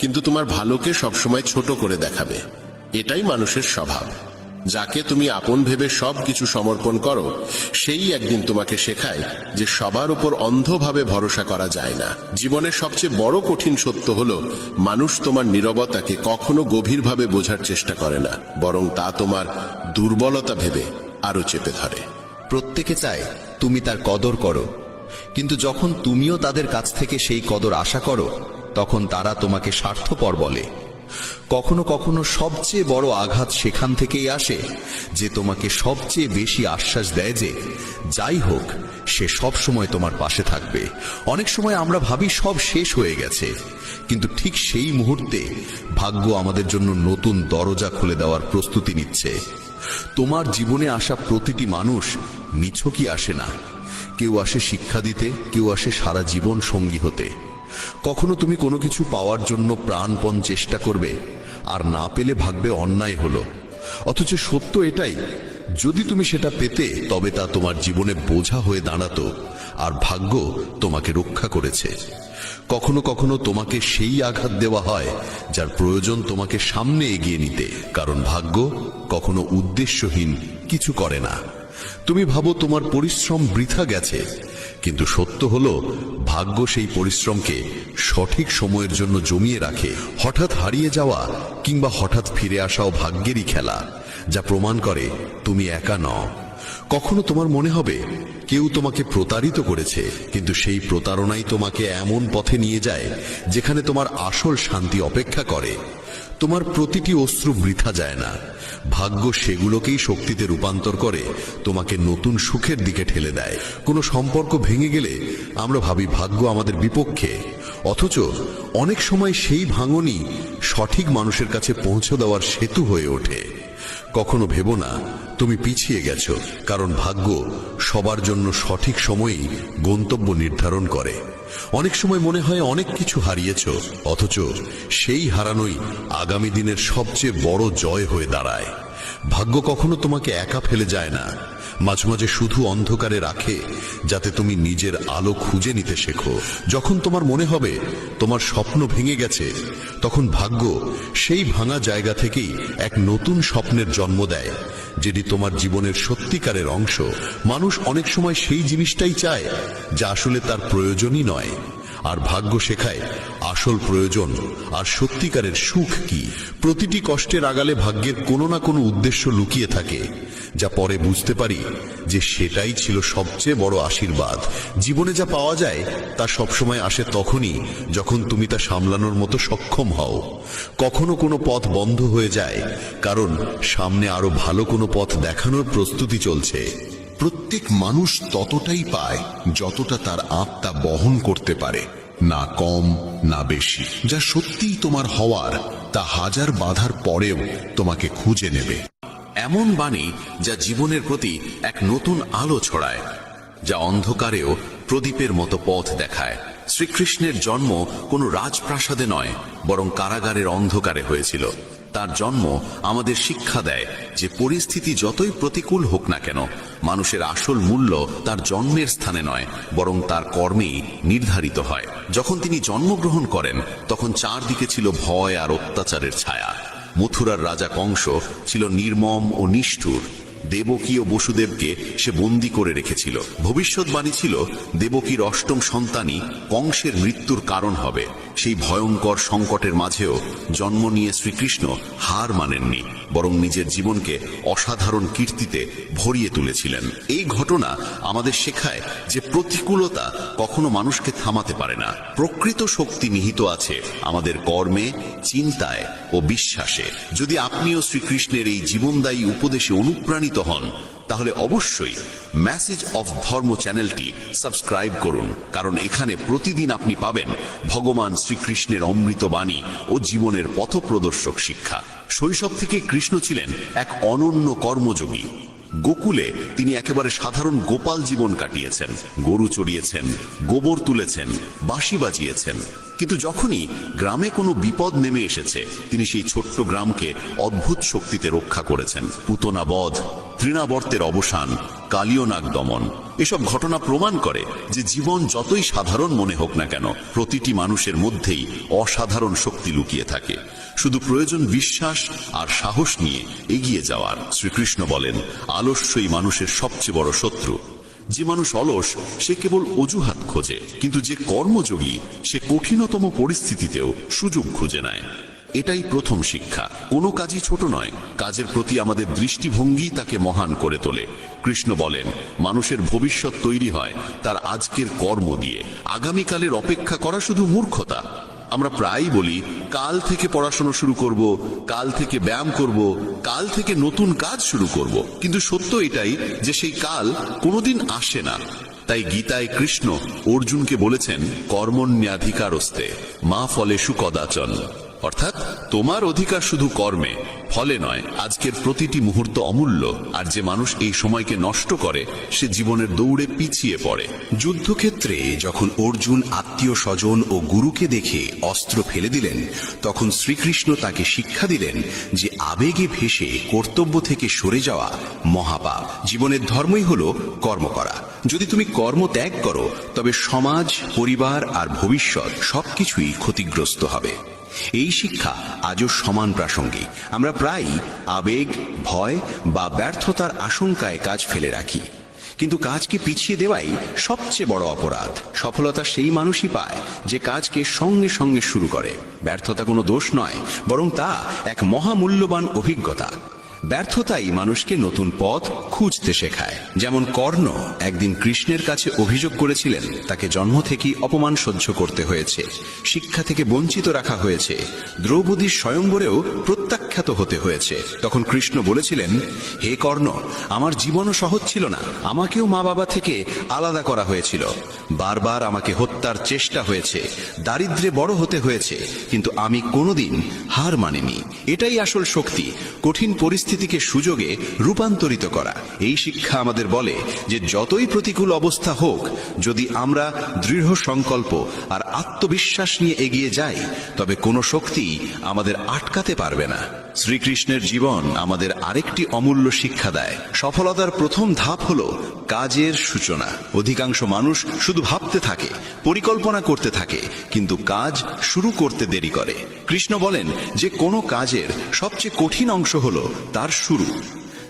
কিন্তু তোমার ভালোকে সবসময় ছোট করে দেখাবে। এটাই মানুষের স্বভাব। যাকে তুমি আপন ভেবে সবকিছু সমর্পণ করো, সেই একদিন তোমাকে শেখায় যে সবার উপর অন্ধভাবে ভরসা করা যায় না। জীবনের সবচেয়ে বড় কঠিন সত্য হলো, মানুষ তোমার নীরবতাকে কখনো গভীরভাবে বোঝার চেষ্টা করে না, বরং তা তোমার দুর্বলতা ভেবে আরো চেপে ধরে। প্রত্যেকে চায় তুমি তার কদর করো, কিন্তু যখন তুমিও তাদের কাছ থেকে সেই কদর আশা করো, তখন তারা তোমাকে স্বার্থপর বলে। কখনো কখনো সবচেয়ে বড় আঘাত সেখান থেকেই আসে যে তোমাকে সবচেয়ে বেশি আশ্বাস দেয় যে যাই হোক সে সব সময় তোমার পাশে থাকবে। অনেক সময় আমরা ভাবি সব শেষ হয়ে গেছে, কিন্তু ঠিক সেই মুহূর্তে ভাগ্য আমাদের জন্য নতুন দরজা খুলে দেওয়ার প্রস্তুতি নিচ্ছে। তোমার জীবনে আসা প্রতিটি মানুষ নিছকই আসে না। কেউ আসে শিক্ষা দিতে, কেউ আসে সারা জীবন সঙ্গী হতে। কখনো তুমি কোনো কিছু পাওয়ার জন্য প্রাণপণ চেষ্টা করবে, আর না পেলে ভাববে অন্যায় হলো। অথচ সত্য এটাই, যদি তুমি সেটা পেতে তবে তা তোমার জীবনে বোঝা হয়ে দাঁড়াতো, আর ভাগ্য তোমাকে রক্ষা করেছে। কখনো কখনো তোমাকে সেই আঘাত দেওয়া হয় যার প্রয়োজন তোমাকে সামনে এগিয়ে নিতে, কারণ ভাগ্য কখনো উদ্দেশ্যহীন কিছু করে না। তুমি ভাবো তোমার পরিশ্রম বৃথা গেছে, কিন্তু সত্য হলো ভাগ্য সেই পরিশ্রমকে সঠিক সময়ের জন্য জমিয়ে রাখে। হঠাৎ হারিয়ে যাওয়া কিংবা হঠাৎ ফিরে আসাও ভাগ্যেরই খেলা, যা প্রমাণ করে তুমি একা নও। কখনো তোমার মনে হবে কেউ তোমাকে প্রতারিত করেছে, কিন্তু সেই প্রতারণাই তোমাকে এমন পথে নিয়ে যায় যেখানে তোমার আসল শান্তি অপেক্ষা করে। তোমার প্রতিটি অশ্রু বৃথা যায় না, ভাগ্য সেগুলোকেই শক্তিতে রূপান্তর করে তোমাকে নতুন সুখের দিকে ঠেলে দেয়। কোনো সম্পর্ক ভেঙে গেলে আমরা ভাবি ভাগ্য আমাদের বিপক্ষে, অথচ অনেক সময় সেই ভাঙনই সঠিক মানুষের কাছে পৌঁছে দেওয়ার সেতু হয়ে ওঠে। কখনো ভেবো না তুমি পিছিয়ে গেছো, কারণ ভাগ্য সবার জন্য সঠিক সময়েই গন্তব্য নির্ধারণ করে। অনেক সময় মনে হয় অনেক কিছু হারিয়েছ, অথচ সেই হারানোই আগামী দিনের সবচেয়ে বড় জয় হয়ে দাঁড়ায়। ভাগ্য কখনো তোমাকে একা ফেলে যায় না, মাঝে মাঝে শুধু অন্ধকারে রাখে যাতে তুমি নিজের আলো খুঁজে নিতে শেখো। যখন তোমার মনে হবে তোমার স্বপ্ন ভেঙে গেছে, তখন ভাগ্য সেই ভাঙা জায়গা থেকেই এক নতুন স্বপ্নের জন্ম দেয়, যেটি তোমার জীবনের সত্যিকারের অংশ। মানুষ অনেক সময় সেই জিনিসটাই চায় যা আসলে তার প্রয়োজনই নয়, আর ভাগ্য শেখায় আসল প্রয়োজন আর সত্যিকারের সুখ কি। প্রতিটি কষ্টের আড়ালে ভাগ্যের কোনো না কোনো উদ্দেশ্য লুকিয়ে থাকে, যা পরে বুঝতে পারি যে সেটাই ছিল সবচেয়ে বড় আশীর্বাদ। জীবনে যা পাওয়া যায় তা সবসময় আসে তখনই যখন তুমি তা সামলানোর মতো সক্ষম হও। কখনো কোনো পথ বন্ধ হয়ে যায় কারণ সামনে আরো ভালো কোনো পথ দেখানোর প্রস্তুতি চলছে। প্রত্যেক মানুষ ততটাই পায় যতটা তার আত্মা বহন করতে পারে, না কম না বেশি। যা সত্যিই তোমার হওয়ার তা হাজার বাধার পরেও তোমাকে খুঁজে নেবে। এমন বাণী যা জীবনের প্রতি এক নতুন আলো ছড়ায়, যা অন্ধকারেও প্রদীপের মতো পথ দেখায়। শ্রীকৃষ্ণের জন্ম কোনো রাজপ্রাসাদে নয়, বরং কারাগারের অন্ধকারে হয়েছিল। তার জন্ম আমাদের শিক্ষা দেয় যে পরিস্থিতি যতই প্রতিকূল হোক না কেন, মানুষের আসল মূল্য তার জন্মের স্থানে নয়, বরং তার কর্মেই নির্ধারিত হয়। যখন তিনি জন্মগ্রহণ করেন তখন চারদিকে ছিল ভয় আর অত্যাচারের ছায়া। মথুরার রাজা কংস ছিল নির্মম ও নিষ্ঠুর। দেবকী ও বসুদেবকে সে বন্দী করে রেখেছিল। ভবিষ্যৎবাণী ছিল দেবকীর অষ্টম সন্তানই কংসের মৃত্যুর কারণ হবে। সেই ভয়ঙ্কর সংকটের মাঝেও জন্ম নিয়ে শ্রীকৃষ্ণ হার মানেননি, বরং নিজের জীবনকে অসাধারণ কীর্তিতে ভরিয়ে তুলেছিলেন। এই ঘটনা আমাদের শেখায় যে প্রতিকূলতা কখনো মানুষকে থামাতে পারে না। প্রকৃত শক্তি নিহিত আছে আমাদের কর্মে, চিন্তায় ও বিশ্বাসে। যদি আপনিও শ্রীকৃষ্ণের এই জীবনদায়ী উপদেশে অনুপ্রাণিত হন, তাহলে অবশ্যই মেসেজ অফ ধর্ম চ্যানেলটি সাবস্ক্রাইব করুন, কারণ এখানে প্রতিদিন আপনি পাবেন ভগবান শ্রীকৃষ্ণের অমৃত বাণী ও জীবনের পথপ্রদর্শক শিক্ষা। শৈশব থেকে কৃষ্ণ ছিলেন এক অনন্য কর্মযোগী। গোকুলে তিনি একেবারে সাধারণ গোপাল জীবন কাটিয়েছেন, গরু চড়িয়েছেন, গোবর তুলেছেন, বাঁশি বাজিয়েছেন। কিন্তু যখনই গ্রামে কোনো বিপদ নেমে এসেছে, তিনি সেই ছোট্ট গ্রামকে অদ্ভুত শক্তিতে রক্ষা করেছেন। পুতনা বধ, তৃণাবর্তের অবসান, কালীয় নাগ দমন। এসব ঘটনা প্রমাণ করে যে জীবন যতই সাধারণ মনে হোক না কেন, প্রতিটি মানুষের মধ্যেই অসাধারণ শক্তি লুকিয়ে থাকে। শুধু প্রয়োজন বিশ্বাস আর সাহস নিয়ে এগিয়ে যাওয়ার। শ্রীকৃষ্ণ বলেন, আলস্যই মানুষের সবচেয়ে বড় শত্রু। যে মানুষ অলস সে কেবল অজুহাত খোঁজে, কিন্তু যে কর্মযোগী সে কঠিনতম পরিস্থিতিতেও সুযোগ খুঁজে নেয়। এটাই প্রথম শিক্ষা। কোনো কাজই ছোট নয়, কাজের প্রতি আমাদের দৃষ্টিভঙ্গি তাকে মহান করে তোলে। কৃষ্ণ বলেন, মানুষের ভবিষ্যৎ তৈরি হয় তার আজকের কর্ম দিয়ে। আগামীকালের অপেক্ষা করা শুধু মূর্খতা। আমরা প্রায়ই বলি, কাল থেকে পড়াশোনা শুরু করব, কাল থেকে ব্যায়াম করব, কাল থেকে নতুন কাজ শুরু করব, কিন্তু সত্য এটাই যে সেই কাল কোনোদিন আসে না। তাই গীতায় কৃষ্ণ অর্জুনকে বলেছেন, কর্মণ্যাধিকারস্তে মা ফলেষু কদাচন, অর্থাৎ তোমার অধিকার শুধু কর্মে, ফলে নয়। আজকের প্রতিটি মুহূর্ত অমূল্য, আর যে মানুষ এই সময়কে নষ্ট করে সে জীবনের দৌড়ে পিছিয়ে পড়ে। যুদ্ধক্ষেত্রে যখন অর্জুন আত্মীয় স্বজন ও গুরুকে দেখে অস্ত্র ফেলে দিলেন, তখন শ্রীকৃষ্ণ তাকে শিক্ষা দিলেন যে আবেগে ভেসে কর্তব্য থেকে সরে যাওয়া মহাপাপ। জীবনের ধর্মই হলো কর্ম করা। যদি তুমি কর্ম ত্যাগ করো, তবে সমাজ, পরিবার আর ভবিষ্যৎ সবকিছুই ক্ষতিগ্রস্ত হবে। এই শিক্ষা আজও সমান প্রাসঙ্গিক। আমরা প্রায়ই আবেগ, ভয় বা ব্যর্থতার আশঙ্কায় কাজ ফেলে রাখি, কিন্তু কাজকে পিছিয়ে দেওয়াই সবচেয়ে বড় অপরাধ। সফলতা সেই মানুষই পায় যে কাজকে সঙ্গে সঙ্গে শুরু করে। ব্যর্থতা কোনো দোষ নয়, বরং তা এক মহামূল্যবান অভিজ্ঞতা। ব্যর্থতাই মানুষকে নতুন পথ খুঁজতে শেখায়। যেমন কর্ণ একদিন কৃষ্ণের কাছে অভিযোগ করেছিলেন তাকে জন্ম থেকেই অপমান সহ্য করতে হয়েছে, শিক্ষা থেকে বঞ্চিত রাখা হয়েছে, দ্রৌপদীর স্বয়ংবরেও প্রত্যাখ্যাত হতে হয়েছে। তখন কৃষ্ণ বলেছিলেন, হে কর্ণ, আমার জীবনও সহজ ছিল না, আমাকেও মা বাবা থেকে আলাদা করা হয়েছিল, বারবার আমাকে হত্যার চেষ্টা হয়েছে, দারিদ্র্যে বড় হতে হয়েছে, কিন্তু আমি কোনোদিন হার মানিনি। এটাই আসল শক্তি, কঠিন পরিস্থিতিকে সুযোগে রূপান্তরিত করা। এই শিক্ষা আমাদের বলে যে যতই প্রতিকূল অবস্থা হোক, যদি আমরা দৃঢ় সংকল্প আর আত্মবিশ্বাস নিয়ে এগিয়ে যাই, তবে কোনো শক্তি আমাদের আটকাতে পারবে না। শ্রীকৃষ্ণের জীবন আমাদের আরেকটি অমূল্য শিক্ষা দেয়। সফলতার প্রথম ধাপ হলো কাজের সূচনা। অধিকাংশ মানুষ শুধু ভাবতে থাকে, পরিকল্পনা করতে থাকে, কিন্তু কাজ শুরু করতে দেরি করে। কৃষ্ণ বলেন যে কোনো কাজের সবচেয়ে কঠিন অংশ হলো তার শুরু।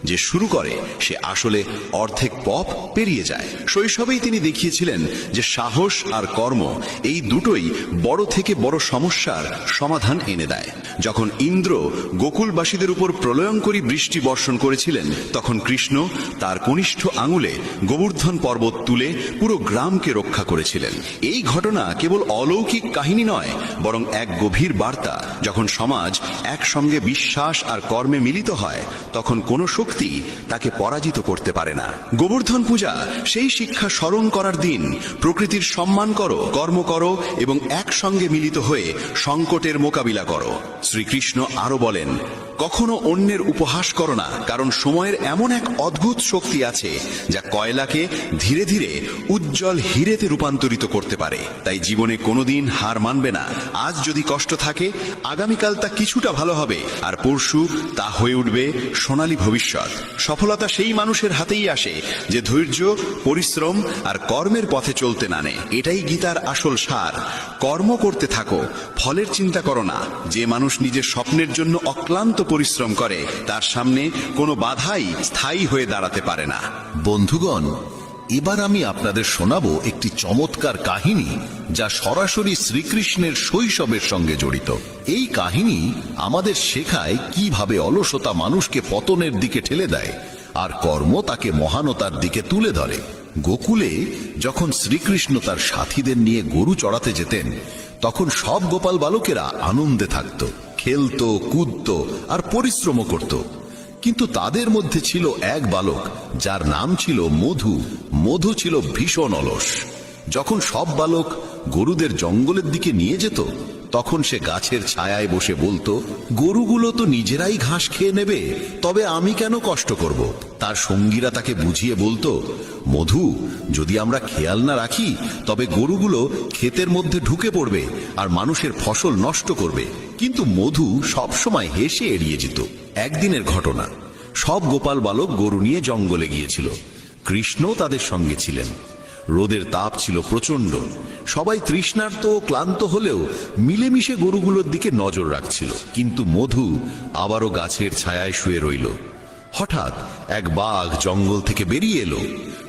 যে শুরু করে সে আসলে অর্ধেক পথ পেরিয়ে যায়। শৈশবেই তিনি দেখিয়েছিলেন যে সাহস আর কর্ম এই দুটোই বড় থেকে বড় সমস্যার সমাধান এনে দেয়। যখন ইন্দ্র গোকুলবাসীদের উপর প্রলয়ঙ্করী বৃষ্টি বর্ষণ করেছিলেন, তখন কৃষ্ণ তার কনিষ্ঠ আঙুলে গোবর্ধন পর্বত তুলে পুরো গ্রামকে রক্ষা করেছিলেন। এই ঘটনা কেবল অলৌকিক কাহিনী নয়, বরং এক গভীর বার্তা। যখন সমাজ একসঙ্গে বিশ্বাস আর কর্মে মিলিত হয়, তখন কোনো শক্তি তাকে পরাজিত করতে পারে না। গোবর্ধন পূজা সেই শিক্ষা স্মরণ করার দিন। প্রকৃতির সম্মান করো, কর্ম করো এবং একসঙ্গে মিলিত হয়ে সংকটের মোকাবিলা করো। শ্রীকৃষ্ণ আরো বলেন, কখনো অন্যের উপহাস করো না, কারণ সময়ের এমন এক অদ্ভুত শক্তি আছে যা কয়লাকে ধীরে ধীরে উজ্জ্বল হীরেতে রূপান্তরিত করতে পারে। তাই জীবনে কোনোদিন হার মানবে না। আজ যদি কষ্ট থাকে, আগামীকাল তা কিছুটা ভালো হবে, আর পরশু তা হয়ে উঠবে সোনালী ভবিষ্যৎ। সফলতা সেই মানুষের হাতেই আসে যে ধৈর্য, পরিশ্রম আর কর্মের পথে চলতে নানে। এটাই গীতার আসল সার। কর্ম করতে থাকো, ফলের চিন্তা করো না। যে মানুষ নিজের স্বপ্নের জন্য অক্লান্ত পরিশ্রম করে, তার সামনে কোনো বাধাই স্থায়ী হয়ে দাঁড়াতে পারে না। বন্ধুগণ, এবার আমি আপনাদের শোনাবো একটি চমৎকার কাহিনী যা সরাসরি শ্রীকৃষ্ণের শৈশবের সঙ্গে জড়িত। এই কাহিনী আমাদের শেখায় কিভাবে অলসতা মানুষকে পতনের দিকে ঠেলে দেয় আর কর্ম তাকে মহানতার দিকে তুলে ধরে। গোকুলে যখন শ্রীকৃষ্ণ তার সাথীদের নিয়ে গরু চড়াতে যেতেন, তখন সব গোপাল বালকেরা আনন্দে থাকত, খেলতো, কুদতো আর পরিশ্রমও করত। কিন্তু তাদের মধ্যে ছিল এক বালক যার নাম ছিল মধু। মধু ছিল ভীষণ অলস। যখন সব বালক গরুদের জঙ্গলের দিকে নিয়ে যেত, তখন সে গাছের ছায়ায় বসে বলতো, গরুগুলো তো নিজেরাই ঘাস খেয়ে নেবে, তবে আমি কেন কষ্ট করব? তার সঙ্গীরা তাকে বুঝিয়ে বলতো, মধু, যদি আমরা খেয়াল না রাখি, তবে গরুগুলো ক্ষেতের মধ্যে ঢুকে পড়বে আর মানুষের ফসল নষ্ট করবে। কিন্তু মধু সবসময় হেসে এড়িয়ে যেত। একদিনের ঘটনা, সব গোপাল বালক গরু নিয়ে জঙ্গলে গিয়েছিল। কৃষ্ণ তাদের সঙ্গে ছিলেন। রোদের তাপ ছিল প্রচন্ড। সবাই তৃষ্ণার্ত ও ক্লান্ত হলেও মিলেমিশে গরুগুলোর দিকে নজর রাখছিল। কিন্তু মধু আবারও গাছের ছায়ায় শুয়ে রইল। হঠাৎ এক বাঘ জঙ্গল থেকে বেরিয়ে এলো।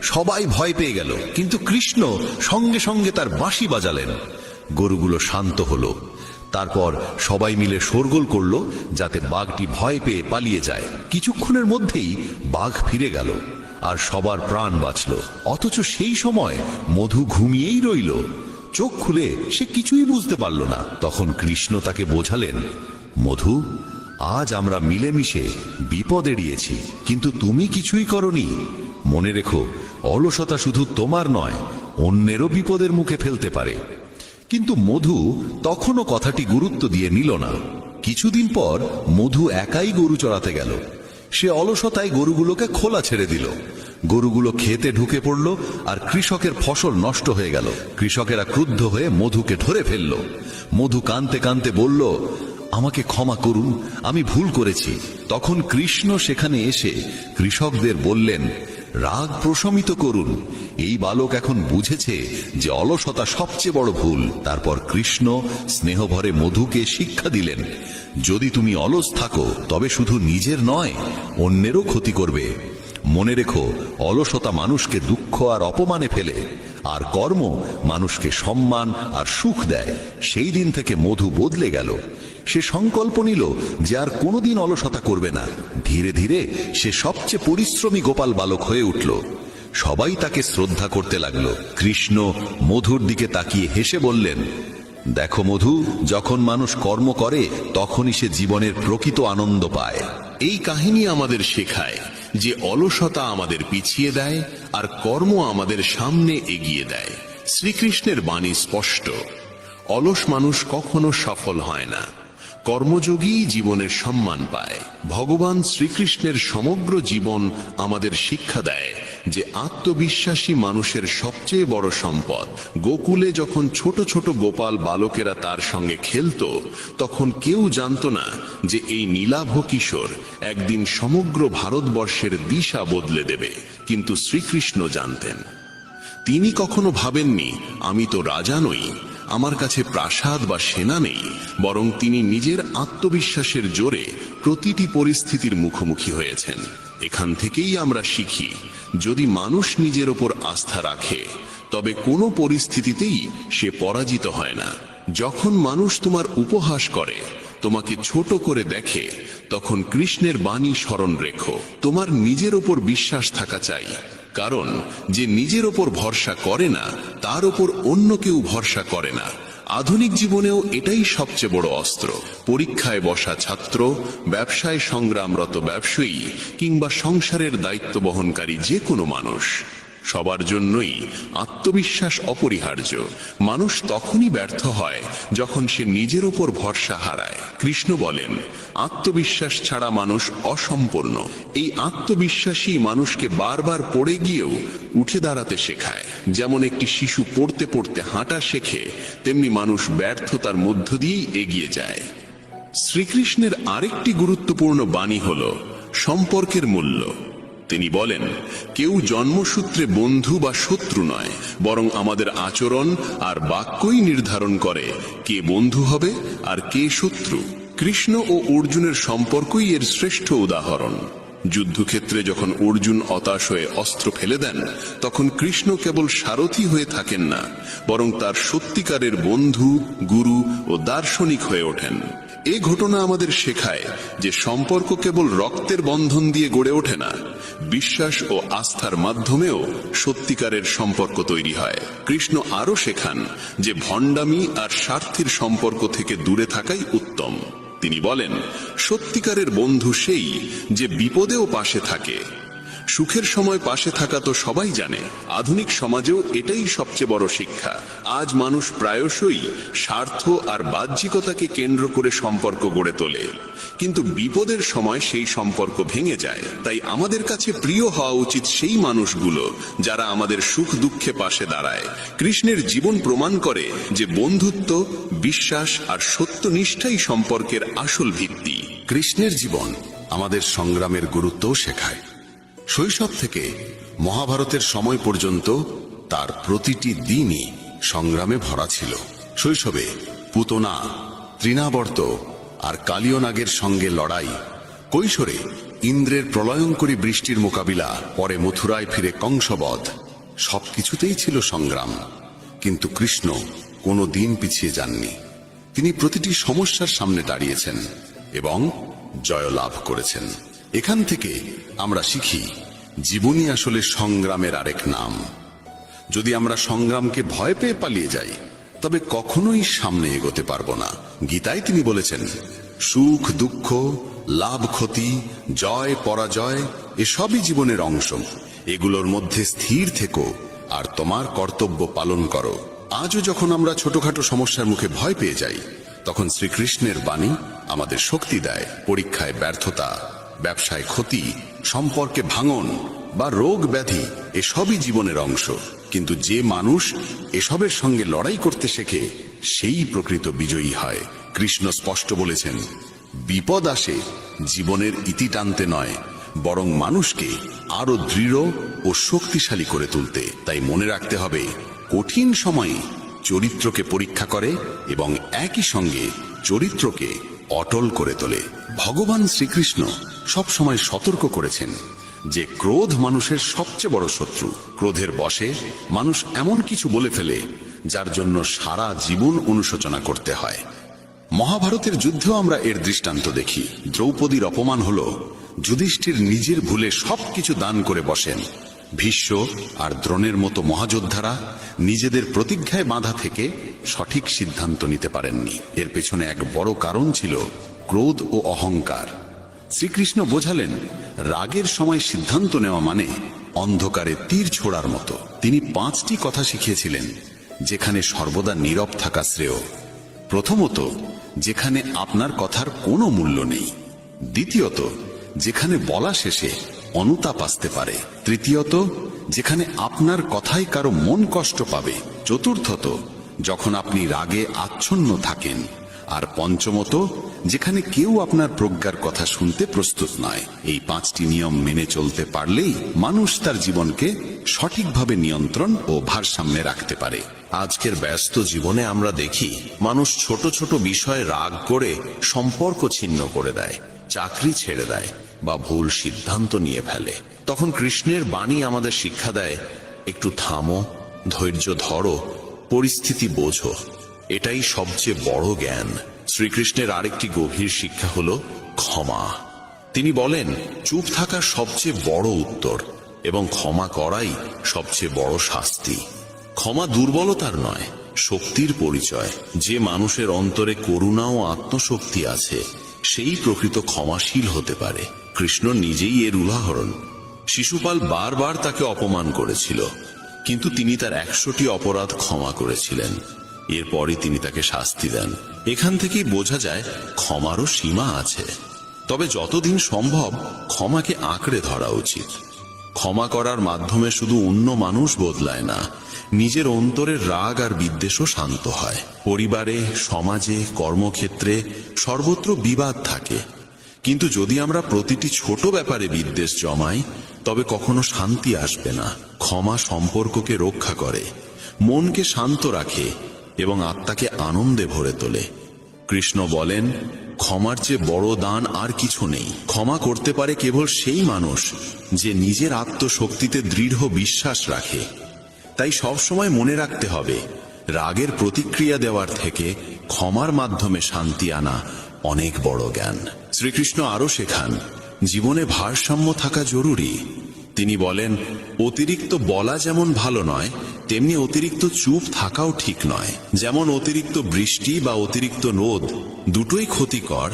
সবাই ভয় পেয়ে গেল, কিন্তু কৃষ্ণ সঙ্গে সঙ্গে তার বাঁশি বাজালেন। গরুগুলো শান্ত হলো। তারপর সবাই মিলে শোরগোল করলো যাতে বাঘটি ভয় পেয়ে পালিয়ে যায়। কিছুক্ষণের মধ্যেই বাঘ ফিরে গেল আর সবার প্রাণ বাঁচল। অথচ সেই সময় মধু ঘুমিয়েই রইল। চোখ খুলে সে কিছুই বুঝতে পারল না। তখন কৃষ্ণ তাকে বোঝালেন, মধু, আজ আমরা মিলেমিশে বিপদ এড়িয়েছি, কিন্তু তুমি কিছুই করনি। মনে রেখো, অলসতা শুধু তোমার নয়, অন্যেরও বিপদের মুখে ফেলতে পারে। কিন্তু মধু তখনও কথাটি গুরুত্ব দিয়ে নিল না। কিছুদিন পর মধু একাই গরু চড়াতে গেল। সে অলসতায় গরুগুলোকে খোলা ছেড়ে দিল। গরুগুলো খেতে ঢুকে পড়ল আর কৃষকের ফসল নষ্ট হয়ে গেল। কৃষকেরা ক্রুদ্ধ হয়ে মধুকে ধরে ফেলল। মধু কাঁদতে কাঁদতে বলল, আমাকে ক্ষমা করুন, আমি ভুল করেছি। তখন কৃষ্ণ সেখানে এসে কৃষকদের বললেন, রাগ প্রশমিত করুন। এই বালক এখন বুঝেছে যে অলসতা সবচেয়ে বড় ভুল। তারপর কৃষ্ণ স্নেহভরে মধুকে শিক্ষা দিলেন, যদি তুমি অলস থাকো তবে শুধু নিজের নয়, অন্যেরও ক্ষতি করবে। মনে রেখো, অলসতা মানুষকে দুঃখ আর অপমানে ফেলে, আর কর্ম মানুষকে সম্মান আর সুখ দেয়। সেই দিন থেকে মধু বদলে গেল। সে সংকল্প নিল যে আর কোনোদিন অলসতা করবে না। ধীরে ধীরে সে সবচেয়ে পরিশ্রমী গোপাল বালক হয়ে উঠল। সবাই তাকে শ্রদ্ধা করতে লাগলো। কৃষ্ণ মধুর দিকে তাকিয়ে হেসে বললেন, দেখো মধু, যখন মানুষ কর্ম করে তখনই সে জীবনের প্রকৃত আনন্দ পায়। এই কাহিনী আমাদের শেখায় যে অলসতা আমাদের পিছিয়ে দেয় আর কর্ম আমাদের সামনে এগিয়ে দেয়। শ্রীকৃষ্ণের বাণী স্পষ্ট, অলস মানুষ কখনো সফল হয় না, কর্মযোগী জীবনের সম্মান পায়। ভগবান শ্রীকৃষ্ণের সমগ্র জীবন আমাদের শিক্ষা দেয় যে আত্মবিশ্বাসী মানুষের সবচেয়ে বড় সম্পদ। গোকুলে যখন ছোট ছোট গোপাল বালকেরা তার সঙ্গে খেলতো, তখন কেউ জানতো না যে এই নীলাভ কিশোর একদিন সমগ্র ভারতবর্ষের দিশা বদলে দেবে। কিন্তু শ্রীকৃষ্ণ জানতেন। তিনি কখনো ভাবেননি, আমি তো রাজা নই, আমার কাছে প্রাসাদ বা সেনা নেই, বরং তিনি নিজের আত্মবিশ্বাসের জোরে প্রতিটি পরিস্থিতির মুখোমুখি হয়েছেন। এখান থেকেই আমরা শিখি, যদি মানুষ নিজের ওপর আস্থা রাখে তবে কোনো পরিস্থিতিতেই সে পরাজিত হয় না। যখন মানুষ তোমার উপহাস করে, তোমাকে ছোট করে দেখে, তখন কৃষ্ণের বাণী স্মরণ রেখো, তোমার নিজের ওপর বিশ্বাস থাকা চাই। কারণ যে নিজের ওপর ভরসা করে না, তার ওপর অন্য কেউ ভরসা করে না। আধুনিক জীবনেও এটাই সবচেয়ে বড় অস্ত্র। পরীক্ষায় বসা ছাত্র, ব্যবসায় সংগ্রামরত ব্যবসায়ী কিংবা সংসারের দায়িত্ব বহনকারী যে কোনো মানুষ, সবার জন্যই আত্মবিশ্বাস অপরিহার্য। মানুষ তখনই ব্যর্থ হয় যখন সে নিজের ওপর ভরসা হারায়। কৃষ্ণ বলেন, আত্মবিশ্বাস ছাড়া মানুষ অসম্পূর্ণ। এই আত্মবিশ্বাসী মানুষকে বারবার পড়ে গিয়েও উঠে দাঁড়াতে শেখায়। যেমন একটি শিশু পড়তে পড়তে হাঁটা শেখে, তেমনি মানুষ ব্যর্থতার মধ্য দিয়েই এগিয়ে যায়। শ্রীকৃষ্ণের আরেকটি গুরুত্বপূর্ণ বাণী হল সম্পর্কের মূল্য। তিনি বলেন, কেউ জন্মসূত্রে বন্ধু বা শত্রু নয়, বরং আমাদের আচরণ আর বাক্যই নির্ধারণ করে কে বন্ধু হবে আর কে শত্রু। কৃষ্ণ ও অর্জুনের সম্পর্কই এর শ্রেষ্ঠ উদাহরণ। যুদ্ধক্ষেত্রে যখন অর্জুন হতাশ হয়ে অস্ত্র ফেলে দেন, তখন কৃষ্ণ কেবল সারথি হয়ে থাকেন না, বরং তার সত্যিকারের বন্ধু, গুরু ও দার্শনিক হয়ে ওঠেন। এই ঘটনা আমাদের শেখায় যে সম্পর্ক কেবল রক্তের বন্ধন দিয়ে গড়ে ওঠে না, বিশ্বাস ও আস্থার মাধ্যমেও সত্যিকারের সম্পর্ক তৈরি হয়। কৃষ্ণ আরো শেখান যে ভণ্ডামি আর স্বার্থের সম্পর্ক থেকে দূরে থাকাই উত্তম। তিনি বলেন, সত্যিকারের বন্ধু সেই যে বিপদেও পাশে থাকে। সুখের সময় পাশে থাকা তো সবাই জানে। আধুনিক সমাজেও এটাই সবচেয়ে বড় শিক্ষা। আজ মানুষ প্রায়শই স্বার্থ আর বাহ্যিকতাকে কেন্দ্র করে সম্পর্ক গড়ে তোলে, কিন্তু বিপদের সময় সেই সম্পর্ক ভেঙে যায়। তাই আমাদের কাছে প্রিয় হওয়া উচিত সেই মানুষগুলো যারা আমাদের সুখ দুঃখে পাশে দাঁড়ায়। কৃষ্ণের জীবন প্রমাণ করে যে বন্ধুত্ব, বিশ্বাস আর সত্যনিষ্ঠাই সম্পর্কের আসল ভিত্তি। কৃষ্ণের জীবন আমাদের সংগ্রামের গুরুত্বও শেখায়। শৈশব থেকে মহাভারতের সময় পর্যন্ত তার প্রতিটি দিনই সংগ্রামে ভরা ছিল। শৈশবে পুতনা, তৃণাবর্ত আর কালিয়নাগের সঙ্গে লড়াই, কৈশোরে ইন্দ্রের প্রলয়ঙ্করী বৃষ্টির মোকাবিলা, পরে মথুরায় ফিরে কংসবধ, সবকিছুতেই ছিল সংগ্রাম। কিন্তু কৃষ্ণ কোনো দিন পিছিয়ে যাননি। তিনি প্রতিটি সমস্যার সামনে দাঁড়িয়েছেন এবং জয়লাভ করেছেন। এখান থেকে আমরা শিখি, জীবনই আসলে সংগ্রামের আরেক নাম। যদি আমরা সংগ্রামকে ভয় পেয়ে পালিয়ে যাই, তবে কখনোই সামনে এগোতে পারবো না। গীতায় তিনি বলেছেন, সুখ দুঃখ, লাভ ক্ষতি, জয় পরাজয় এসবই জীবনের অংশ। এগুলোর মধ্যে স্থির থেকো আর তোমার কর্তব্য পালন করো। আজও যখন আমরা ছোটখাটো সমস্যার মুখে ভয় পেয়ে যাই, তখন শ্রীকৃষ্ণের বাণী আমাদের শক্তি দেয়। পরীক্ষায় ব্যর্থতা, ব্যবসায় ক্ষতি, সম্পর্কে ভাঙন বা রোগ ব্যাধি এসবই জীবনের অংশ। কিন্তু যে মানুষ এসবের সঙ্গে লড়াই করতে শেখে, সেই প্রকৃত বিজয়ী হয়। কৃষ্ণ স্পষ্ট বলেছেন, বিপদ আসে জীবনের ইতি টানতে নয়, বরং মানুষকে আরো দৃঢ় ও শক্তিশালী করে তুলতে। তাই মনে রাখতে হবে, কঠিন সময়ে চরিত্রকে পরীক্ষা করে এবং একই সঙ্গে চরিত্রকে অটল করে তোলে। ভগবান শ্রীকৃষ্ণ সবসময় সতর্ক করেছেন যে ক্রোধ মানুষের সবচেয়ে বড় শত্রু। ক্রোধের বশে মানুষ এমন কিছু বলে ফেলে যার জন্য সারা জীবন অনুশোচনা করতে হয়। মহাভারতের যুদ্ধেও আমরা এর দৃষ্টান্ত দেখি। দ্রৌপদীর অপমান হলো যুধিষ্ঠির নিজের ভুলে সবকিছু দান করে বসেন। ভীষ্ম আর দ্রোণের মতো মহাযোদ্ধারা নিজেদের প্রতিজ্ঞায় বাঁধা থেকে সঠিক সিদ্ধান্ত নিতে পারেননি। এর পেছনে এক বড় কারণ ছিল ক্রোধ ও অহংকার। শ্রীকৃষ্ণ বোঝালেন, রাগের সময় সিদ্ধান্ত নেওয়া মানে অন্ধকারে তীর ছোড়ার মতো। তিনি 5টি কথা শিখিয়েছিলেন যেখানে সর্বদা নীরব থাকা শ্রেয়। প্রথমত, যেখানে আপনার কথার কোনো মূল্য নেই। দ্বিতীয়ত, যেখানে বলা শেষে অনুতাপ আসতে পারে। তৃতীয়ত, যেখানে আপনার কথাই কারো মন কষ্ট পাবে। চতুর্থত, যখন আপনি রাগে আচ্ছন্ন থাকেন। আর পঞ্চমত, যেখানে কেউ আপনার প্রজ্ঞার কথা শুনতে প্রস্তুত নয়। এই 5টি নিয়ম মেনে চলতে পারলেই মানুষ তার জীবনকে সঠিকভাবে নিয়ন্ত্রণ ও ভারসাম্যে রাখতে পারে। আজকের ব্যস্ত জীবনে আমরা দেখি, মানুষ ছোট ছোট বিষয়ে রাগ করে সম্পর্ক ছিন্ন করে দেয়, চাকরি ছেড়ে দেয় বা ভুল সিদ্ধান্ত নিয়ে ফেলে। তখন কৃষ্ণের বাণী আমাদের শিক্ষা দেয়, একটু থামো, ধৈর্য ধরো, পরিস্থিতি বোঝো। এটাই সবচেয়ে বড় জ্ঞান। শ্রীকৃষ্ণের আরেকটি গভীর শিক্ষা হলো ক্ষমা। তিনি বলেন, চুপ থাকা সবচেয়ে বড় উত্তর এবং ক্ষমা করাই সবচেয়ে বড় শাস্তি। ক্ষমা দুর্বলতার নয়, শক্তির পরিচয়। যে মানুষের অন্তরে করুণা ও আত্মশক্তি আছে, সেই প্রকৃত ক্ষমাশীল হতে পারে। কৃষ্ণ নিজেই এর উদাহরণ। শিশুপাল বারবার তাকে অপমান করেছিল, কিন্তু তিনি তার 100টি অপরাধ ক্ষমা করেছিলেন। এরপরই তিনি তাকে শাস্তি দেন। এখান থেকেই বোঝা যায় ক্ষমারও সীমা আছে। তবে যতদিন সম্ভব ক্ষমাকে আঁকড়ে ধরা উচিত। ক্ষমা করার মাধ্যমে শুধু অন্য মানুষ বদলায় না, নিজের অন্তরের রাগ আর বিদ্বেষও শান্ত হয়। পরিবারে, সমাজে, কর্মক্ষেত্রে সর্বত্র বিবাদ থাকে, কিন্তু যদি আমরা প্রতিটি ছোট ব্যাপারে বিদ্বেষ জমাই, তবে কখনো শান্তি আসবে না। ক্ষমা সম্পর্ককে রক্ষা করে, মনকে শান্ত রাখে এবং আত্মাকে আনন্দে ভরে তোলে। কৃষ্ণ বলেন, ক্ষমার চেয়ে বড় দান আর কিছু নেই। ক্ষমা করতে পারে কেবল সেই মানুষ যে নিজের আত্মশক্তিতে দৃঢ় বিশ্বাস রাখে। তাই সবসময় মনে রাখতে হবে, রাগের প্রতিক্রিয়া দেওয়ার থেকে ক্ষমার মাধ্যমে শান্তি আনা অনেক বড় জ্ঞান। শ্রীকৃষ্ণ আরো শেখান, জীবনে ভারসাম্য থাকা জরুরি। তিনি বলেন, অতিরিক্ত বলা যেমন ভালো নয়, তেমনি অতিরিক্ত চুপ থাকাও ঠিক নয়। যেমন অতিরিক্ত বৃষ্টি বা অতিরিক্ত রোদ দুটোই ক্ষতিকর,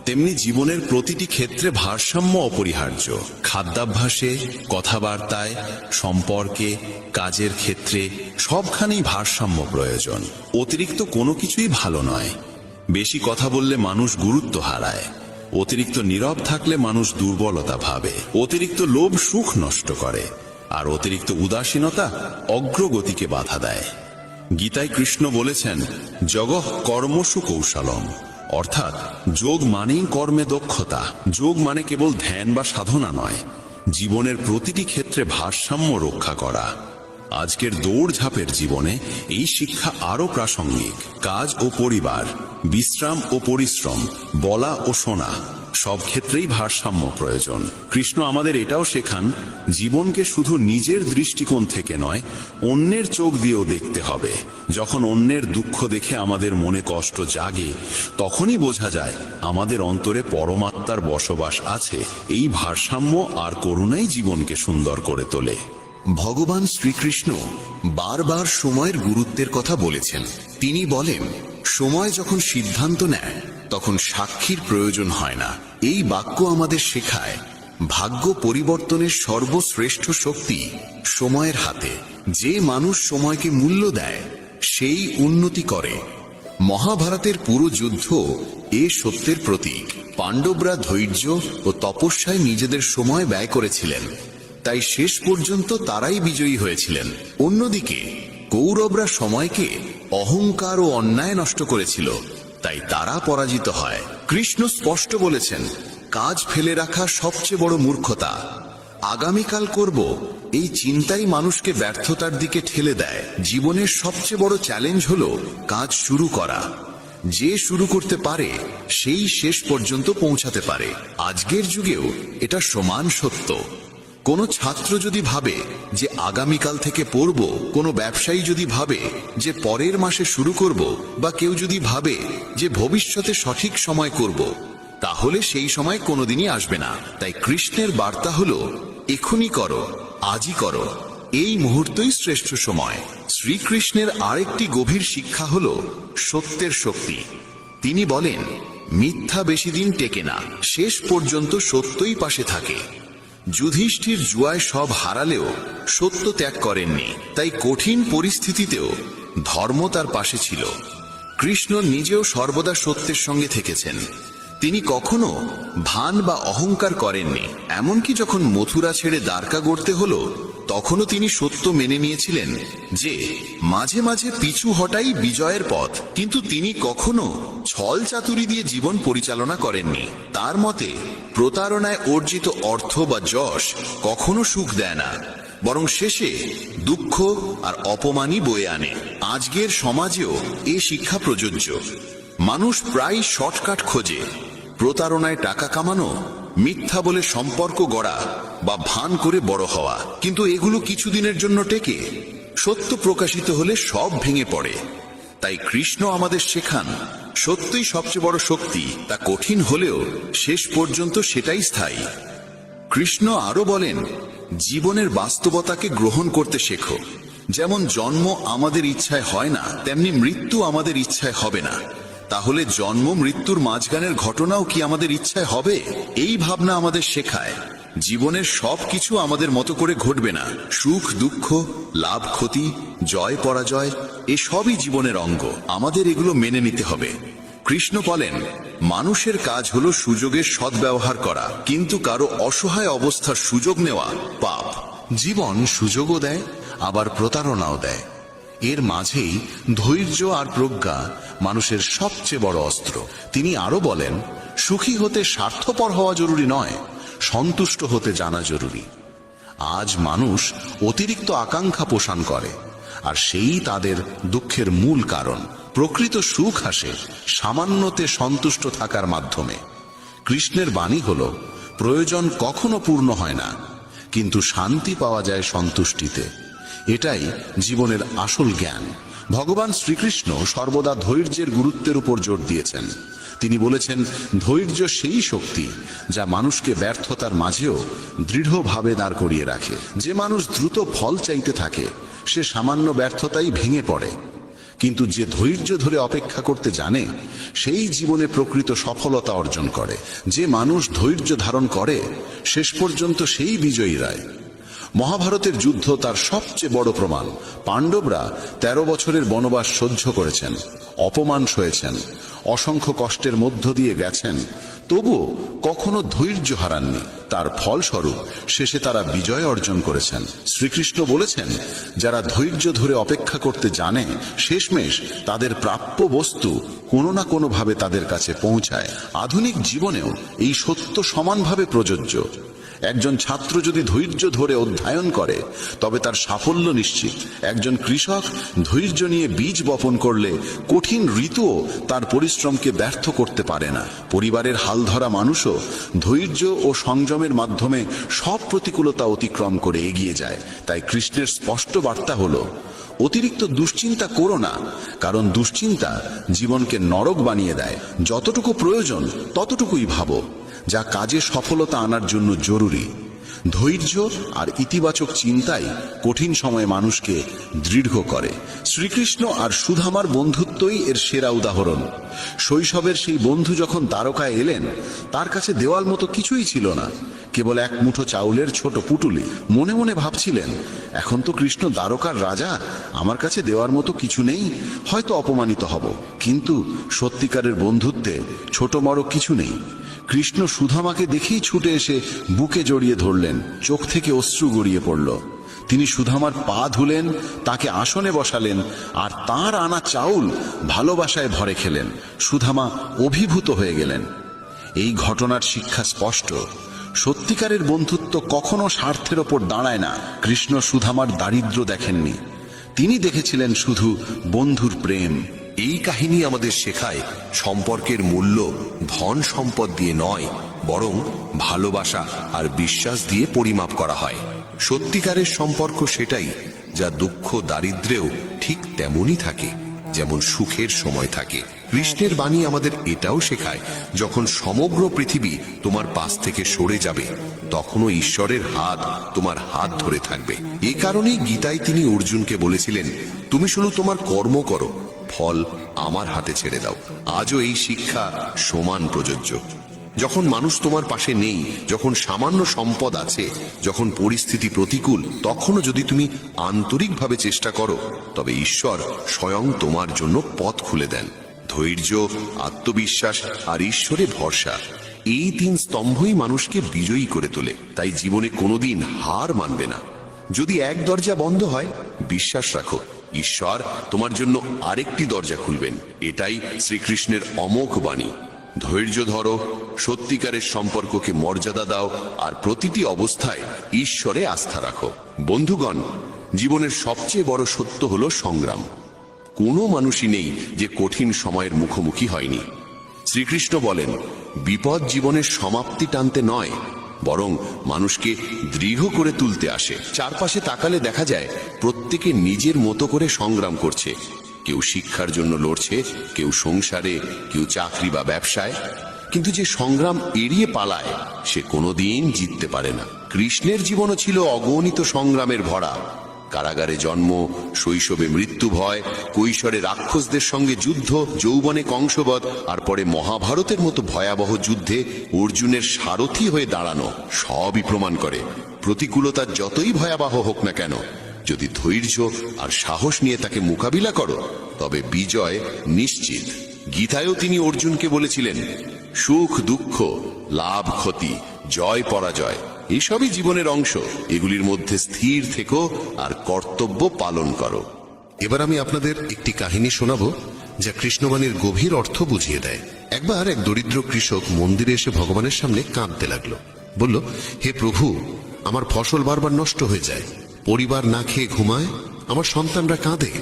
তেমনি জীবনের প্রতিটি ক্ষেত্রে ভারসাম্য অপরিহার্য। খাদ্যাভ্যাসে, কথাবার্তায়, সম্পর্কে, কাজের ক্ষেত্রে সবখানেই ভারসাম্য প্রয়োজন। অতিরিক্ত কোনো কিছুই ভালো নয়। বেশি কথা বললে মানুষ গুরুত্ব হারায়। অতিরিক্ত নীরব থাকলে মানুষ দুর্বলতা ভাবে। অতিরিক্ত লোভ সুখ নষ্ট করে, আর অতিরিক্ত উদাসীনতা অগ্রগতিকে বাধা দেয়। গীতায় কৃষ্ণ বলেছেন, জগঃ কর্মসু কৌশলম, অর্থাৎ যোগ মানেই কর্মে দক্ষতা। যোগ মানে কেবল ধ্যান বা সাধনা নয়, জীবনের প্রতিটি ক্ষেত্রে ভারসাম্য রক্ষা করা। আজকের দৌড়ঝাঁপের জীবনে এই শিক্ষা আরো প্রাসঙ্গিক। কাজ ও পরিবার, বিশ্রাম ও পরিশ্রম, বলা ও শোনা, সব ক্ষেত্রেই ভারসাম্য প্রয়োজন। কৃষ্ণ আমাদের এটাও শেখান, জীবনকে শুধু নিজের দৃষ্টিকোণ থেকে নয়, অন্যের চোখ দিয়েও দেখতে হবে। যখন অন্যের দুঃখ দেখে আমাদের মনে কষ্ট জাগে, তখনই বোঝা যায় আমাদের অন্তরে পরমাত্মার বসবাস আছে। এই ভারসাম্য আর করুণাই জীবনকে সুন্দর করে তোলে। ভগবান শ্রীকৃষ্ণ বারবার সময়ের গুরুত্বের কথা বলেছেন। তিনি বলেন, সময় যখন সিদ্ধান্ত নেয় তখন সাক্ষীর প্রয়োজন হয় না। এই বাক্য আমাদের শেখায় ভাগ্য পরিবর্তনের সর্বশ্রেষ্ঠ শক্তি সময়ের হাতে। যে মানুষ সময়কে মূল্য দেয় সেই উন্নতি করে। মহাভারতের পুরো যুদ্ধ এ সত্যের প্রতীক। পাণ্ডবরা ধৈর্য ও তপস্যায় নিজেদের সময় ব্যয় করেছিলেন, তাই শেষ পর্যন্ত তারাই বিজয়ী হয়েছিলেন। অন্যদিকে কৌরবরা সময়কে অহংকার ও অন্যায় নষ্ট করেছিল, তাই তারা পরাজিত হয়। কৃষ্ণ স্পষ্ট বলেছেন, কাজ ফেলে রাখা সবচেয়ে বড় মূর্খতা। আগামীকাল করব এই চিন্তাই মানুষকে ব্যর্থতার দিকে ঠেলে দেয়। জীবনের সবচেয়ে বড় চ্যালেঞ্জ হলো কাজ শুরু করা। যে শুরু করতে পারে সেই শেষ পর্যন্ত পৌঁছাতে পারে। আজকের যুগেও এটা সমান সত্য। কোনো ছাত্র যদি ভাবে যে আগামীকাল থেকে পড়ব, কোনো ব্যবসায়ী যদি ভাবে যে পরের মাসে শুরু করব, বা কেউ যদি ভাবে যে ভবিষ্যতে সঠিক সময় করব, তাহলে সেই সময় কোনোদিনই আসবে না। তাই কৃষ্ণের বার্তা হলো, এখনই করো, আজই করো, এই মুহূর্তই শ্রেষ্ঠ সময়। শ্রীকৃষ্ণের আরেকটি গভীর শিক্ষা হলো সত্যের শক্তি। তিনি বলেন, মিথ্যা বেশি দিন টেকে না, শেষ পর্যন্ত সত্যই পাশে থাকে। যুধিষ্ঠির জুয়ায় সব হারালেও সত্য ত্যাগ করেননি, তাই কঠিন পরিস্থিতিতেও ধর্ম তার পাশে ছিল। কৃষ্ণ নিজেও সর্বদা সত্যের সঙ্গে থেকেছেন। তিনি কখনো ভান বা অহংকার করেননি। এমনকি যখন মথুরা ছেড়ে দ্বারকা গড়তে হলো, তখনও তিনি সত্য মেনে নিয়েছিলেন যে মাঝে মাঝে পিছু হটাই বিজয়ের পথ। কিন্তু তিনি কখনো ছল চাতুরি দিয়ে জীবন পরিচালনা করেননি। তার মতে প্রতারণায় অর্জিত অর্থ বা যশ কখনো সুখ দেয় না, বরং শেষে দুঃখ আর অপমানই বয়ে আনে। আজকের সমাজেও এ শিক্ষা প্রযোজ্য। মানুষ প্রায় শর্টকাট খোঁজে, প্রতারণায় টাকা কামানো, মিথ্যা বলে সম্পর্ক গড়া বা ভান করে বড় হওয়া। কিন্তু এগুলো কিছুদিনের জন্য টেকে, সত্য প্রকাশিত হলে সব ভেঙে পড়ে। তাই কৃষ্ণ আমাদের শেখান, সত্যই সবচেয়ে বড় শক্তি, তা কঠিন হলেও শেষ পর্যন্ত সেটাই স্থায়ী। কৃষ্ণ আরো বলেন, জীবনের বাস্তবতাকে গ্রহণ করতে শেখো। যেমন জন্ম আমাদের ইচ্ছায় হয় না, তেমনি মৃত্যু আমাদের ইচ্ছায় হবে না। তাহলে জন্ম মৃত্যুর মাঝখানের ঘটনাও কি আমাদের ইচ্ছায় হবে? এই ভাবনা আমাদের শেখায় জীবনের সব কিছু আমাদের মতো করে ঘটবে না। সুখ দুঃখ, লাভ ক্ষতি, জয় পরাজয়, এসবই জীবনের অঙ্গ। আমাদের এগুলো মেনে নিতে হবে। কৃষ্ণ বলেন, মানুষের কাজ হলো সুযোগের সদ্ব্যবহার করা, কিন্তু কারো অসহায় অবস্থার সুযোগ নেওয়া পাপ। জীবন সুযোগও দেয়, আবার প্রতারণাও দেয়। এর মাঝেই ধৈর্য আর প্রজ্ঞা মানুষের সবচেয়ে বড় অস্ত্র। তিনি আরো বলেন, সুখী হতে স্বার্থপর হওয়া জরুরি নয়, সন্তুষ্ট হতে জানা জরুরি। আজ মানুষ অতিরিক্ত আকাঙ্ক্ষা পোষণ করে, আর সেই তাদের দুঃখের মূল কারণ। প্রকৃত সুখ আসে সামান্যতে সন্তুষ্ট থাকার মাধ্যমে। কৃষ্ণের বাণী হল, প্রয়োজন কখনো পূর্ণ হয় না, কিন্তু শান্তি পাওয়া যায় সন্তুষ্টিতে। এটাই জীবনের আসল জ্ঞান। ভগবান শ্রীকৃষ্ণ সর্বদা ধৈর্যের গুরুত্বের উপর জোর দিয়েছেন। তিনি বলেছেন, ধৈর্য সেই শক্তি যা মানুষকে ব্যর্থতার মাঝেও দৃঢ়ভাবে দাঁড় করিয়ে রাখে। যে মানুষ দ্রুত ফল চাইতে থাকে, সে সামান্য ব্যর্থতাই ভেঙে পড়ে। কিন্তু যে ধৈর্য ধরে অপেক্ষা করতে জানে, সেই জীবনে প্রকৃত সফলতা অর্জন করে। যে মানুষ ধৈর্য ধারণ করে, শেষ পর্যন্ত সেই বিজয়ী হয়। মহাভারতের যুদ্ধ তার সবচেয়ে বড় প্রমাণ। পাণ্ডবরা 13 বছরের বনবাস সহ্য করেছেন, অপমান সয়েছেন, অসংখ্য কষ্টের মধ্য দিয়ে গেছেন। তবুও কখনো ধৈর্য হারাননি। তার ফলস্বরূপ শেষে তারা বিজয় অর্জন করেছেন। শ্রীকৃষ্ণ বলেছেন, যারা ধৈর্য ধরে অপেক্ষা করতে জানে, শেষমেশ তাদের প্রাপ্য বস্তু কোনো না কোনোভাবে তাদের কাছে পৌঁছায়। আধুনিক জীবনেও এই সত্য সমানভাবে প্রযোজ্য। একজন ছাত্র যদি ধৈর্য ধরে অধ্যয়ন করে তবে তার সাফল্য নিশ্চিত। একজন কৃষক ধৈর্য নিয়ে বীজ বপন করলে কঠিন ঋতুও তার পরিশ্রমকে ব্যর্থ করতে পারে না। পরিবারের হাল ধরা মানুষও ধৈর্য ও সংযমের মাধ্যমে সব প্রতিকূলতা অতিক্রম করে এগিয়ে যায়। তাই কৃষ্ণের স্পষ্ট বার্তা হলো, অতিরিক্ত দুশ্চিন্তা করো না, কারণ দুশ্চিন্তা জীবনকে নরক বানিয়ে দেয়। যতটুকু প্রয়োজন ততটুকুই ভাবো, যা কাজে সফলতা আনার জন্য জরুরি। ধৈর্য আর ইতিবাচক চিন্তাই কঠিন সময়ে মানুষকে দৃঢ় করে। শ্রীকৃষ্ণ আর সুধামার বন্ধুত্বই এর সেরা উদাহরণ। শৈশবের সেই বন্ধু যখন দ্বারকায় এলেন, তার কাছে দেওয়াল মতো কিছুই ছিল না, কেবল এক মুঠো চাউলের ছোট পুটুলি। মনে মনে ভাবছিলেন, এখন তো কৃষ্ণ দ্বারকার রাজা, আমার কাছে দেওয়ার মতো কিছু নেই, হয়তো অপমানিত হব। কিন্তু সত্যিকারের বন্ধুত্বে ছোট বড় কিছু নেই। কৃষ্ণ সুধামাকে দেখেই ছুটে এসে বুকে জড়িয়ে ধরলেন, চোখ থেকে অশ্রু গড়িয়ে পড়ল। তিনি সুধামার পা ধুলেন, তাকে আসনে বসালেন, আর তার আনা চাউল ভালোবাসায় ভরে খেলেন। সুধামা অভিভূত হয়ে গেলেন। এই ঘটনার শিক্ষা স্পষ্ট, সত্যিকারের বন্ধুত্ব কখনো স্বার্থের ওপর দাঁড়ায় না। কৃষ্ণ সুধামার দারিদ্র্য দেখেননি, তিনি দেখেছিলেন শুধু বন্ধুর প্রেম। এই কাহিনী আমাদের শেখায়, সম্পর্কের মূল্য ধন সম্পদ দিয়ে নয়, বরং ভালোবাসা আর বিশ্বাস দিয়ে পরিমাপ করা হয়। সত্যিকারের সম্পর্ক সেটাই যা দুঃখ দারিদ্র্যেও ঠিক তেমনই থাকে যেমন সুখের সময় থাকে। কৃষ্ণের বাণী আমাদের এটাও শেখায়, যখন সমগ্র পৃথিবী তোমার পাশ থেকে সরে যাবে, তখনও ঈশ্বরের হাত তোমার হাত ধরে থাকবে। এ কারণেই গীতায় তিনি অর্জুনকে বলেছিলেন, তুমি শুধু তোমার কর্ম করো, ফল আমার হাতে ছেড়ে দাও। আজও এই শিক্ষা সমান প্রযোজ্য। যখন মানুষ তোমার পাশে নেই, যখন সামান্য সম্পদ আছে, যখন পরিস্থিতি প্রতিকূল, তখনও যদি তুমি আন্তরিকভাবে চেষ্টা করো, তবে ঈশ্বর স্বয়ং তোমার জন্য পথ খুলে দেন। ধৈর্য, আত্মবিশ্বাস আর ঈশ্বরে ভরসা, এই তিন স্তম্ভই মানুষকে বিজয়ী করে তোলে। তাই জীবনে কোনোদিন হার মানবে না। যদি এক দরজা বন্ধ হয়, বিশ্বাস রাখো, ঈশ্বর তোমার জন্য আরেকটি দরজা খুলবেন। এটাই শ্রীকৃষ্ণের অমোঘ বাণী। ধৈর্য ধরো, সত্যিকারের সম্পর্ককে মর্যাদা দাও, আর প্রতিটি অবস্থায় ঈশ্বরে আস্থা রাখো। বন্ধুগণ, জীবনের সবচেয়ে বড় সত্য হলো সংগ্রাম। কোনো মানুষই নেই যে কঠিন সময়ের মুখোমুখি হয়নি। শ্রীকৃষ্ণ বলেন, বিপদ জীবনের সমাপ্তি টানতে নয়, বরং মানুষকে দৃঢ় করে তুলতে আসে। চারপাশে তাকালে দেখা যায় প্রত্যেকে নিজের মতো করে সংগ্রাম করছে। কেউ শিক্ষার জন্য লড়ছে, কেউ সংসারে, কেউ চাকরি বা ব্যবসায়। কিন্তু যে সংগ্রাম এড়িয়ে পালায়, সে কোনোদিন জিততে পারে না। কৃষ্ণের জীবনও ছিল অগণিত সংগ্রামের ভরা। কারাগারে জন্ম, শৈশবে মৃত্যু ভয়, কৈশোরে রাক্ষসদের সঙ্গে যুদ্ধ, যৌবনে কংসবধ, আর পরে মহাভারতের মতো ভয়াবহ যুদ্ধে অর্জুনের সারথি হয়ে দাঁড়ানো, সবই প্রমাণ করে প্রতিকূলতা যতই ভয়াবহ হোক না কেন, যদি ধৈর্য আর সাহস নিয়ে তাকে মোকাবিলা করো, তবে বিজয় নিশ্চিত। গীতায়ও তিনি অর্জুনকে বলেছিলেন, সুখ দুঃখ, লাভ ক্ষতি, জয় পরাজয় এসবই জীবনের অংশ। এগুলির মধ্যে স্থির থেকো আর কর্তব্য পালন করো। এবার আমি আপনাদের একটি কাহিনী শোনাবো, যা কৃষ্ণবাণীর গভীর অর্থ বুঝিয়ে দেয়। একবার এক দরিদ্র কৃষক মন্দিরে এসে ভগবানের সামনে কাঁদতে লাগলো। বলল, হে প্রভু, আমার ফসল বারবার নষ্ট হয়ে যায়, পরিবার না খেয়ে ঘুমায়, আমার সন্তানরা কাঁদে,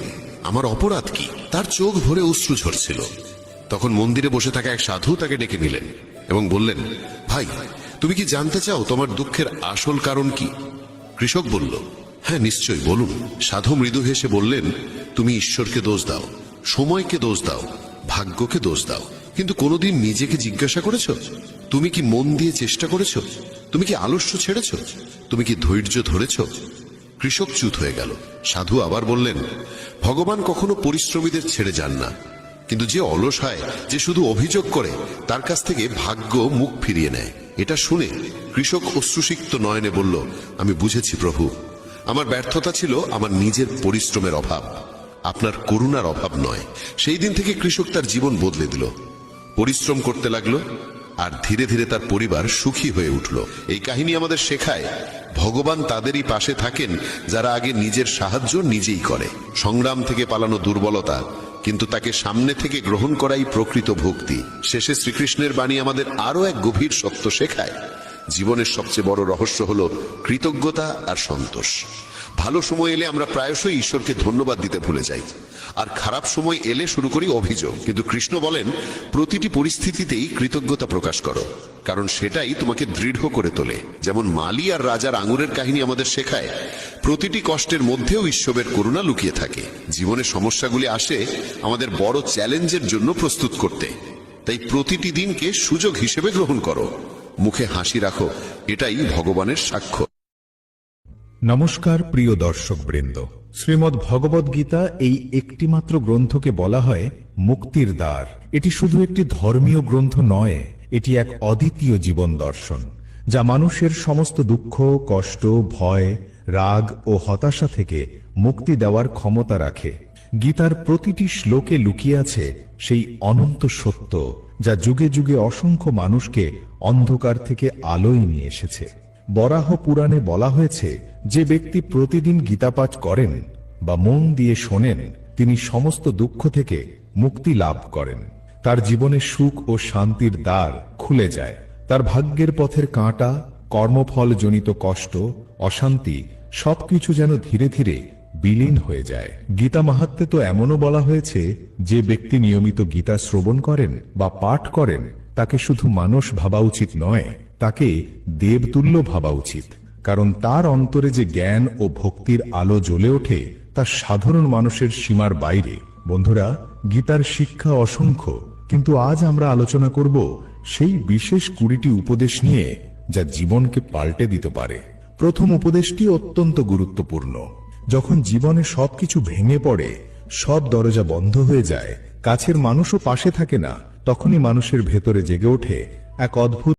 আমার অপরাধ কি? তার চোখ ভরে অশ্রু ঝরছিল। তখন মন্দিরে বসে থাকা এক সাধু তাকে ডেকে নিলেন এবং বললেন, ভাই, তুমি কি জানতে চাও তোমার দুঃখের আসল কারণ কি? কৃষক বলল, হ্যাঁ নিশ্চয়ই, বলুন। সাধু মৃদু হেসে বললেন, তুমি ঈশ্বরকে দোষ দাও, সময়কে দোষ দাও, ভাগ্যকে দোষ দাও, কিন্তু কোনোদিন নিজেকে জিজ্ঞাসা করেছো, তুমি কি মন দিয়ে চেষ্টা করেছো? তুমি কি আলস্য ছেড়েছো? তুমি কি ধৈর্য ধরেছো? কৃষক চুপ হয়ে গেল। সাধু আবার বললেন, ভগবান কখনো পরিশ্রমীদের ছেড়ে যান না, কিন্তু যে অলস হয়, যে শুধু অভিযোগ করে, তার কাছ থেকে ভাগ্য মুখ ফিরিয়ে নেয়। এটা শুনে কৃষক অশ্রুসিক্ত নয়নে বলল, আমি বুঝেছি প্রভু, আমার ব্যর্থতা ছিল আমার নিজের পরিশ্রমের অভাব, আপনার করুণার অভাব নয়। সেই দিন থেকে কৃষক তার জীবন বদলে দিল। পরিশ্রম করতে লাগলো, আর ধীরে ধীরে তার পরিবার সুখী হয়ে উঠল। এই কাহিনী আমাদের শেখায় ভগবান তাদেরই পাশে থাকেন যারা আগে নিজের সাহায্য নিজেই করে। সংগ্রাম থেকে পালানো দুর্বলতা, কিন্তু তাকে সামনে থেকে গ্রহণ করাই প্রকৃত ভক্তি। শেষে শ্রীকৃষ্ণের বাণী আমাদের আরো এক গভীর সত্য শেখায়, জীবনের সবচেয়ে বড় রহস্য হলো কৃতজ্ঞতা আর সন্তোষ। ভালো সময় এলে আমরা প্রায়শই ঈশ্বরকে ধন্যবাদ দিতে ভুলে যাই, আর খারাপ সময় এলে শুরু করি অভিযোগ। কিন্তু কৃষ্ণ বলেন, প্রতিটি পরিস্থিতিতেই কৃতজ্ঞতা প্রকাশ করো, কারণ সেটাই তোমাকে দৃঢ় করে তোলে। যেমন মালি আর রাজার আঙুরের কাহিনী আমাদের শেখায়, প্রতিটি কষ্টের মধ্যেও ঈশ্বরের করুণা লুকিয়ে থাকে। জীবনের সমস্যাগুলি আসে আমাদের বড় চ্যালেঞ্জের জন্য প্রস্তুত করতে। তাই প্রতিটি দিনকে সুযোগ হিসেবে গ্রহণ করো, মুখে হাসি রাখো, এটাই ভগবানের সাক্ষ্য। নমস্কার প্রিয় দর্শকবৃন্দ, শ্রীমদ্ ভগবদ গীতা এই একটিমাত্র গ্রন্থকে বলা হয় মুক্তির দ্বার। এটি শুধু একটি ধর্মীয় গ্রন্থ নয়, এটি এক অদ্বিতীয় জীবন দর্শন, যা মানুষের সমস্ত দুঃখ, কষ্ট, ভয়, রাগ ও হতাশা থেকে মুক্তি দেওয়ার ক্ষমতা রাখে। গীতার প্রতিটি শ্লোকে লুকিয়ে আছে সেই অনন্ত সত্য, যা যুগে যুগে অসংখ্য মানুষকে অন্ধকার থেকে আলোয় নিয়ে এসেছে। বরাহ পুরাণে বলা হয়েছে, যে ব্যক্তি প্রতিদিন গীতাপাঠ করেন বা মন দিয়ে শোনেন, তিনি সমস্ত দুঃখ থেকে মুক্তি লাভ করেন। তার জীবনে সুখ ও শান্তির দ্বার খুলে যায়। তার ভাগ্যের পথের কাঁটা, কর্মফল জনিত কষ্ট, অশান্তি সবকিছু যেন ধীরে ধীরে বিলীন হয়ে যায়। গীতা মাহাত্ম্যে তো এমনও বলা হয়েছে, যে ব্যক্তি নিয়মিত গীতা শ্রবণ করেন বা পাঠ করেন, তাকে শুধু মানুষ ভাবা উচিত নয়, তাকে দেবতুল্য ভাবা উচিত। কারণ তার অন্তরে যে জ্ঞান ও ভক্তির আলো জ্বলে ওঠে, তা সাধারণ মানুষের সীমার বাইরে। বন্ধুরা, গীতার শিক্ষা অসংখ্য, কিন্তু আজ আমরা আলোচনা করব সেই বিশেষ 20টি উপদেশ নিয়ে, যা জীবনকে পাল্টে দিতে পারে। প্রথম উপদেশটি অত্যন্ত গুরুত্বপূর্ণ। যখন জীবনে সবকিছু ভেঙে পড়ে, সব দরজা বন্ধ হয়ে যায়, কাছের মানুষও পাশে থাকে না, তখনই মানুষের ভেতরে জেগে ওঠে এক অদ্ভুত